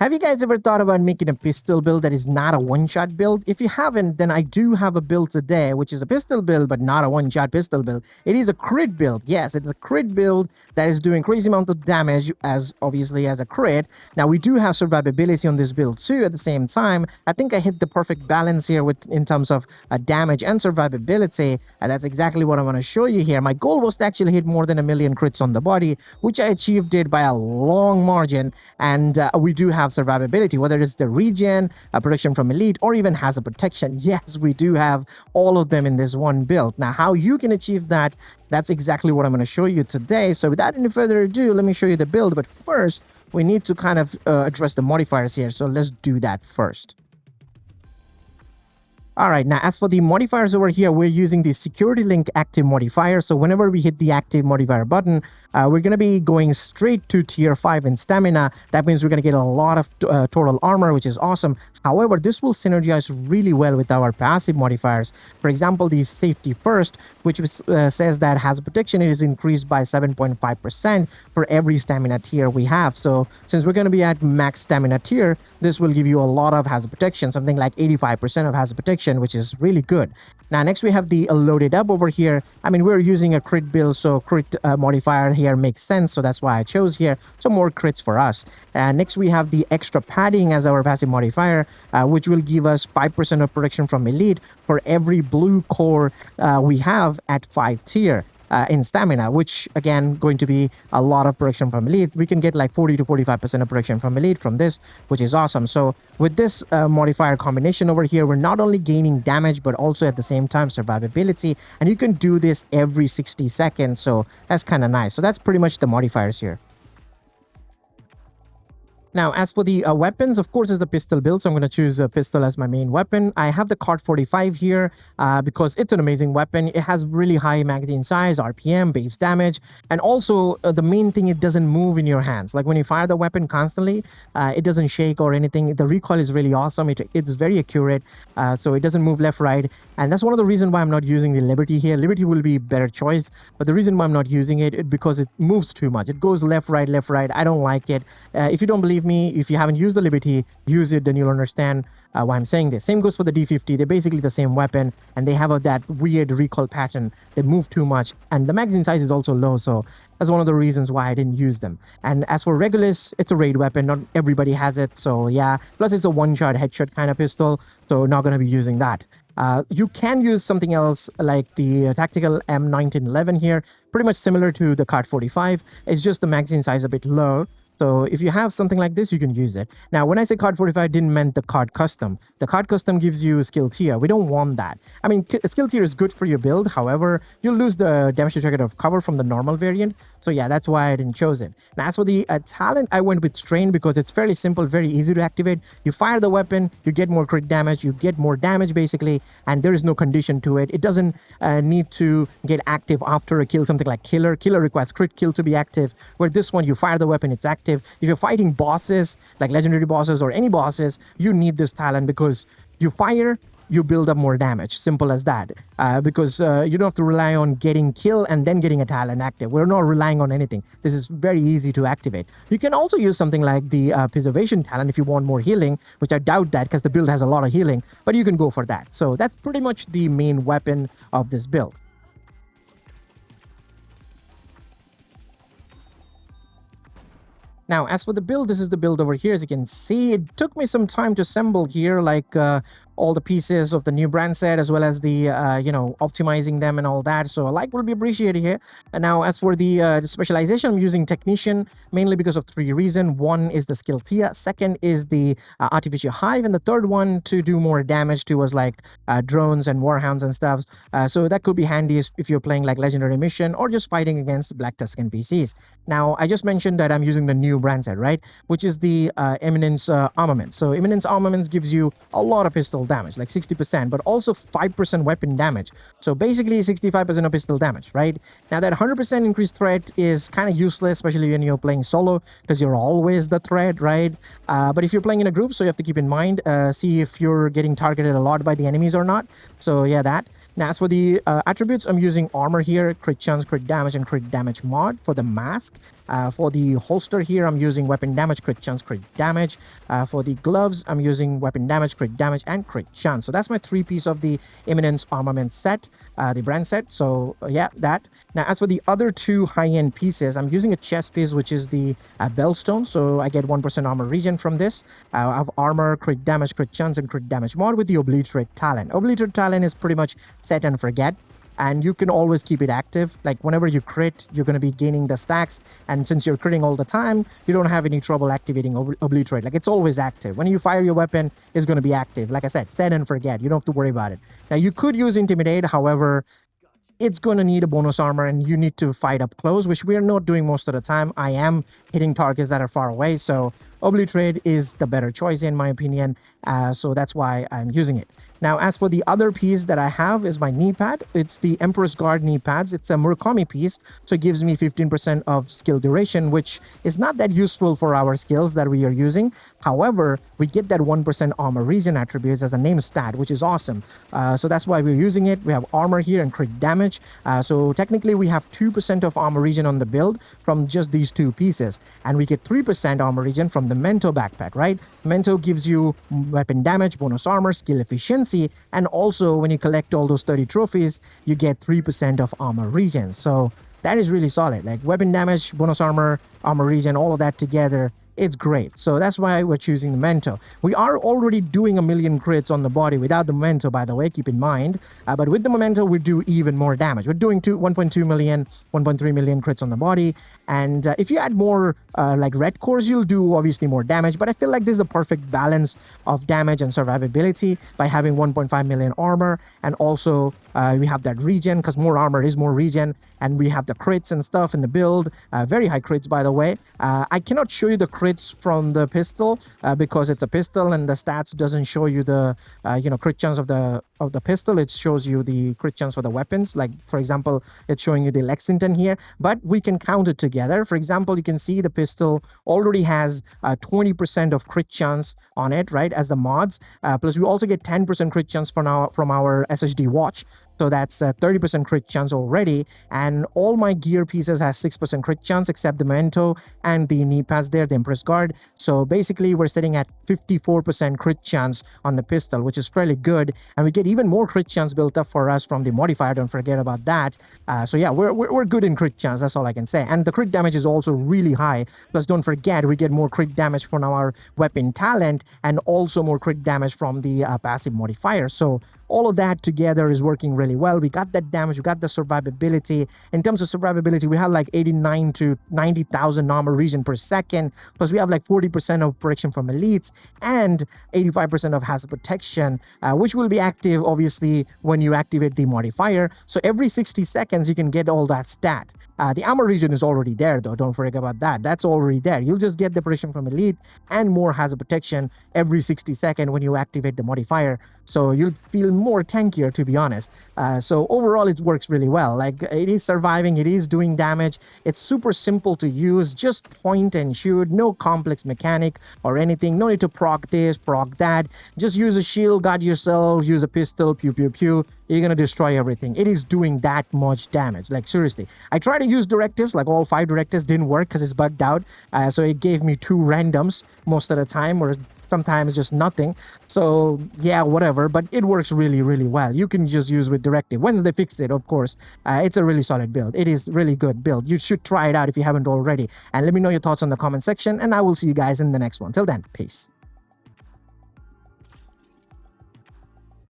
Have you guys ever thought about making a pistol build that is not a one-shot build? If you haven't, then I do have a build today, which is a pistol build, but not a one-shot pistol build. It is a crit build. Yes, it's a crit build that is doing crazy amount of damage as obviously as a crit. Now, we do have survivability on this build too at the same time. I think I hit the perfect balance here with in terms of damage and survivability, and that's exactly what I want to show you here. My goal was to actually hit more than 1 million crits on the body, which I achieved it by a long margin, and we do have survivability, whether it's the regen, protection from elite, or even hazard protection. Yes, we do have all of them in this one build. Now, how you can achieve that, that's exactly what I'm going to show you today. So without any further ado, let me show you the build. But first, we need to kind of address the modifiers here. So let's do that first. Alright, now as for the modifiers over here, we're using the security link active modifier. So whenever we hit the active modifier button, we're going to be going straight to tier 5 in stamina. That means we're going to get a lot of total armor, which is awesome. However, this will synergize really well with our passive modifiers. For example, the safety first, which says that hazard protection is increased by 7.5% for every stamina tier we have. So since we're going to be at max stamina tier, this will give you a lot of hazard protection, something like 85% of hazard protection, which is really good. Now, next we have the loaded up over here. I mean, we're using a crit build, so crit modifier here makes sense. So that's why I chose here. So more crits for us. Next, we have the extra padding as our passive modifier, which will give us 5% of protection from elite for every blue core we have at 5 tier. In stamina, which again going to be a lot of protection from elite. We can get like 40 to 45% of protection from elite from this, which is awesome. So with this modifier combination over here, we're not only gaining damage but also at the same time survivability, and you can do this every 60 seconds. So that's kind of nice. So that's pretty much the modifiers here. Now, as for the weapons, of course, is the pistol build. So I'm going to choose a pistol as my main weapon. I have the Cart 45 here because it's an amazing weapon. It has really high magazine size, RPM, base damage, and also the main thing, it doesn't move in your hands. Like when you fire the weapon constantly, it doesn't shake or anything. The recoil is really awesome. It's very accurate, so it doesn't move left, right. And that's one of the reasons why I'm not using the Liberty here. Liberty will be a better choice, but the reason why I'm not using it is because it moves too much. It goes left, right, left, right. I don't like it. If you don't believe me, if you haven't used the Liberty, use it, then you'll understand why I'm saying this. Same goes for the D50. They're basically the same weapon, and they have that weird recoil pattern. They move too much, and the magazine size is also low, so that's one of the reasons why I didn't use them. And as for Regulus, it's a raid weapon. Not everybody has it, so yeah. Plus, it's a one-shot headshot kind of pistol, so not going to be using that. You can use something else like the tactical M1911 here, pretty much similar to the Cart 45. It's just the magazine size a bit low. So if you have something like this, you can use it. Now, when I say Card 45, I didn't mean the card custom. The card custom gives you skill tier. We don't want that. I mean, skill tier is good for your build. However, you'll lose the damage to target of cover from the normal variant. So yeah, that's why I didn't choose it. Now, as for the talent, I went with Strain because it's fairly simple, very easy to activate. You fire the weapon, you get more crit damage, you get more damage basically, and there is no condition to it. It doesn't need to get active after a kill, something like Killer. Killer requires crit kill to be active, where this one, you fire the weapon, it's active. If you're fighting bosses, like legendary bosses or any bosses, you need this talent because you fire, you build up more damage. Simple as that. Because you don't have to rely on getting kill and then getting a talent active. We're not relying on anything. This is very easy to activate. You can also use something like the preservation talent if you want more healing, which I doubt that because the build has a lot of healing, but you can go for that. So that's pretty much the main weapon of this build. Now, as for the build, this is the build over here. As you can see, it took me some time to assemble here, like all the pieces of the new brand set, as well as the, optimizing them and all that. So a like will be appreciated here. And now, as for the specialization, I'm using Technician, mainly because of 3 reasons. One is the skill tier. Second is the Artificial Hive. And the third one to do more damage to was like drones and warhounds and stuff. So that could be handy if you're playing like Legendary Mission or just fighting against Black Tusk NPCs. Now, I just mentioned that I'm using the new brand set, right? Which is the Eminence Armament. So Eminence Armaments gives you a lot of pistol damage, like 60%, but also 5% weapon damage. So basically 65% of pistol damage, right? Now that 100% increased threat is kind of useless, especially when you're playing solo, because you're always the threat, right? But if you're playing in a group, so you have to keep in mind, see if you're getting targeted a lot by the enemies or not. So yeah, that. Now as for the attributes, I'm using armor here, crit chance, crit damage, and crit damage mod. For the mask, for the holster here, I'm using weapon damage, crit chance, crit damage. For the gloves, I'm using weapon damage, crit damage, and crit chance. So that's my 3-piece of the Imminence armament set, the brand set. So yeah, that. Now as for the other 2 high-end pieces, I'm using a chest piece, which is the Bellstone. So I get 1% armor regen from this. I have armor, crit damage, crit chance, and crit damage mod with the Obliterate talent. Obliterate talent is pretty much set and forget, and you can always keep it active. Like whenever you crit, you're going to be gaining the stacks, and since you're critting all the time, you don't have any trouble activating Obliterate. Like it's always active. When you fire your weapon, it's going to be active. Like I said, set and forget. You don't have to worry about it. Now you could use Intimidate, however, it's going to need a bonus armor and you need to fight up close, which we are not doing most of the time. I am hitting targets that are far away, so Obliterate is the better choice in my opinion, so that's why I'm using it. Now, as for the other piece that I have is my knee pad. It's the Emperor's Guard knee pads. It's a Murakami piece, so it gives me 15% of skill duration, which is not that useful for our skills that we are using. However, we get that 1% armor regen attributes as a name stat, which is awesome. So that's why we're using it. We have armor here and crit damage. So technically, we have 2% of armor regen on the build from just these 2 pieces, and we get 3% armor regen from the Mento backpack, right? Mento gives you weapon damage, bonus armor, skill efficiency, and also when you collect all those 30 trophies, you get 3% of armor regen. So that is really solid. Like weapon damage, bonus armor, armor regen, all of that together, it's great. So that's why we're choosing the Memento. We are already doing 1 million crits on the body without the Memento, by the way, keep in mind. But with the Memento, we do even more damage. We're doing 1.2 million, 1.3 million crits on the body. And if you add more like red cores, you'll do obviously more damage. But I feel like this is a perfect balance of damage and survivability by having 1.5 million armor. And also we have that regen, because more armor is more regen. And we have the crits and stuff in the build. Very high crits, by the way. I cannot show you the crits from the pistol because it's a pistol and the stats doesn't show you the crit chance of the pistol. It shows you the crit chance for the weapons. Like for example, it's showing you the Lexington here, but we can count it together. For example, you can see the pistol already has 20% of crit chance on it, right, as the mods. Plus we also get 10% crit chance from our SSD watch. So that's 30% crit chance already. And all my gear pieces has 6% crit chance except the Memento and the knee pads there, the Empress Guard. So basically we're sitting at 54% crit chance on the pistol, which is fairly good. And we get even more crit chance built up for us from the modifier. Don't forget about that. So yeah, we're good in crit chance. That's all I can say. And the crit damage is also really high. Plus don't forget, we get more crit damage from our weapon talent and also more crit damage from the passive modifier. So all of that together is working really well. We got that damage, we got the survivability. In terms of survivability, we have like 89 to 90,000 armor regen per second. Plus we have like 40% of protection from elites and 85% of hazard protection, which will be active obviously when you activate the modifier. So every 60 seconds you can get all that stat. The armor regen is already there though, don't forget about that. That's already there. You'll just get the protection from elite and more hazard protection every 60 seconds when you activate the modifier. So you'll feel more tankier, to be honest. So overall, it works really well. Like it is surviving, it is doing damage. It's super simple to use. Just point and shoot. No complex mechanic or anything. No need to proc this, proc that. Just use a shield, guard yourself, use a pistol, pew, pew, pew. You're gonna destroy everything. It is doing that much damage. Like seriously. I tried to use directives, like all 5 directives didn't work because it's bugged out. So it gave me 2 randoms most of the time, or sometimes just nothing. So yeah, whatever, but it works really, really well. You can just use with directive. When they fix it, of course, it's a really solid build. It is really good build. You should try it out if you haven't already. And let me know your thoughts on the comment section, and I will see you guys in the next one. Till then, peace.